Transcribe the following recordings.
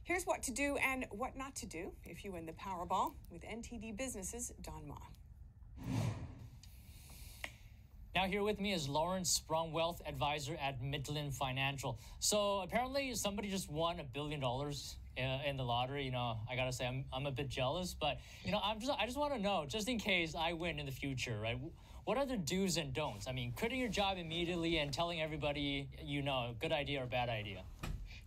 Here's what to do and what not to do if you win the Powerball with NTD Business's Don Ma. Now here with me is Lawrence Sprung, wealth advisor at Mitlin Financial. So apparently somebody just won $1 billion in the lottery. You know, I gotta say I'm a bit jealous, but you know, I just want to know, just in case I win in the future, right? What are the do's and don'ts? I mean, quitting your job immediately and telling everybody, you know, good idea or bad idea.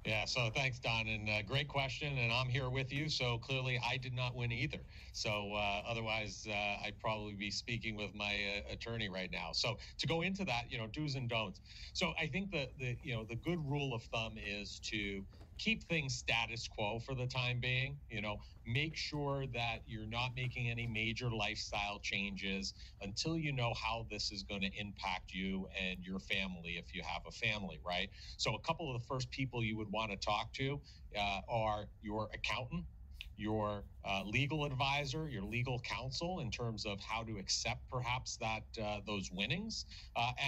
Yeah, so thanks, Don, and great question, and I'm here with you, so clearly I did not win either. So otherwise, I'd probably be speaking with my attorney right now. So to go into that, you know, do's and don'ts. So I think the good rule of thumb is to keep things status quo for the time being. You know, make sure that you're not making any major lifestyle changes until you know how this is going to impact you and your family if you have a family, right? So a couple of the first people you would want to talk to are your accountant, your legal advisor, your legal counsel in terms of how to accept perhaps that those winnings,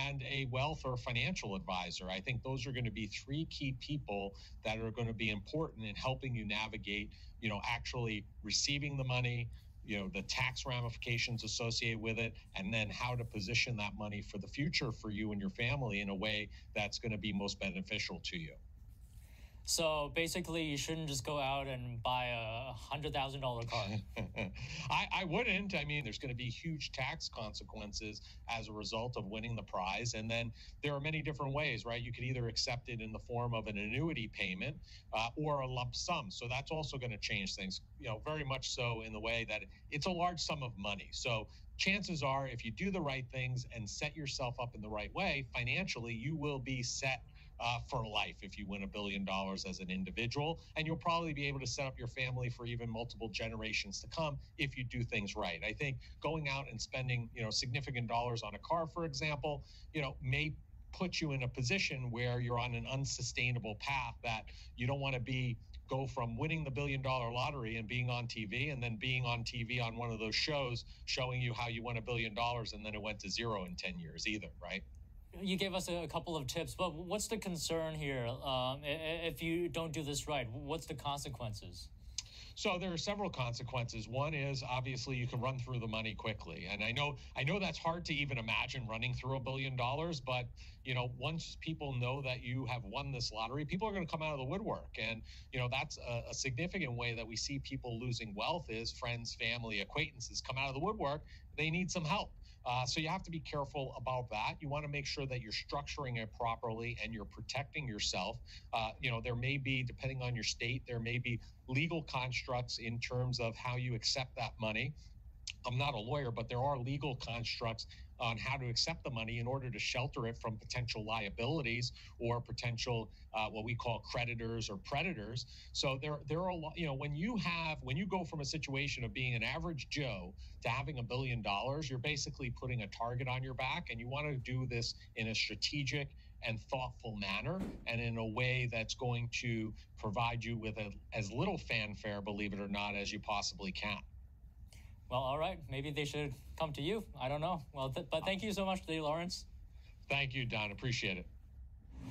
and a wealth or financial advisor. I think those are going to be three key people that are going to be important in helping you navigate, you know, actually receiving the money, you know, the tax ramifications associated with it, and then how to position that money for the future for you and your family in a way that's going to be most beneficial to you. So basically, you shouldn't just go out and buy a $100,000 car. I wouldn't. I mean, there's going to be huge tax consequences as a result of winning the prize. And then there are many different ways, right? You could either accept it in the form of an annuity payment or a lump sum. So that's also going to change things, you know, very much so in the way that it's a large sum of money. So chances are, if you do the right things and set yourself up in the right way financially, you will be set for life if you win $1 billion as an individual, and you'll probably be able to set up your family for even multiple generations to come if you do things right. I think going out and spending, you know, significant dollars on a car, for example, you know, may put you in a position where you're on an unsustainable path that you don't want to go from winning the $1 billion lottery and being on TV and then being on TV on one of those shows showing you how you won $1 billion and then it went to zero in 10 years either, right? You gave us a couple of tips, but what's the concern here? If you don't do this right, what's the consequences? So there are several consequences. One is obviously you can run through the money quickly. And I know that's hard to even imagine, running through $1 billion, but you know, once people know that you have won this lottery, people are going to come out of the woodwork. And you know, that's a significant way that we see people losing wealth is friends, family, acquaintances come out of the woodwork. They need some help. So you have to be careful about that. You want to make sure that you're structuring it properly and you're protecting yourself. You know, there may be, depending on your state, there may be legal constructs in terms of how you accept that money. I'm not a lawyer, but there are legal constructs on how to accept the money in order to shelter it from potential liabilities or potential what we call creditors or predators. So there are a lot, you know, when you go from a situation of being an average Joe to having $1 billion, you're basically putting a target on your back, and you want to do this in a strategic and thoughtful manner and in a way that's going to provide you with as little fanfare, believe it or not, as you possibly can. Well, all right. Maybe they should come to you. I don't know. Well, but thank you so much today, Lawrence. Thank you, Don. Appreciate it.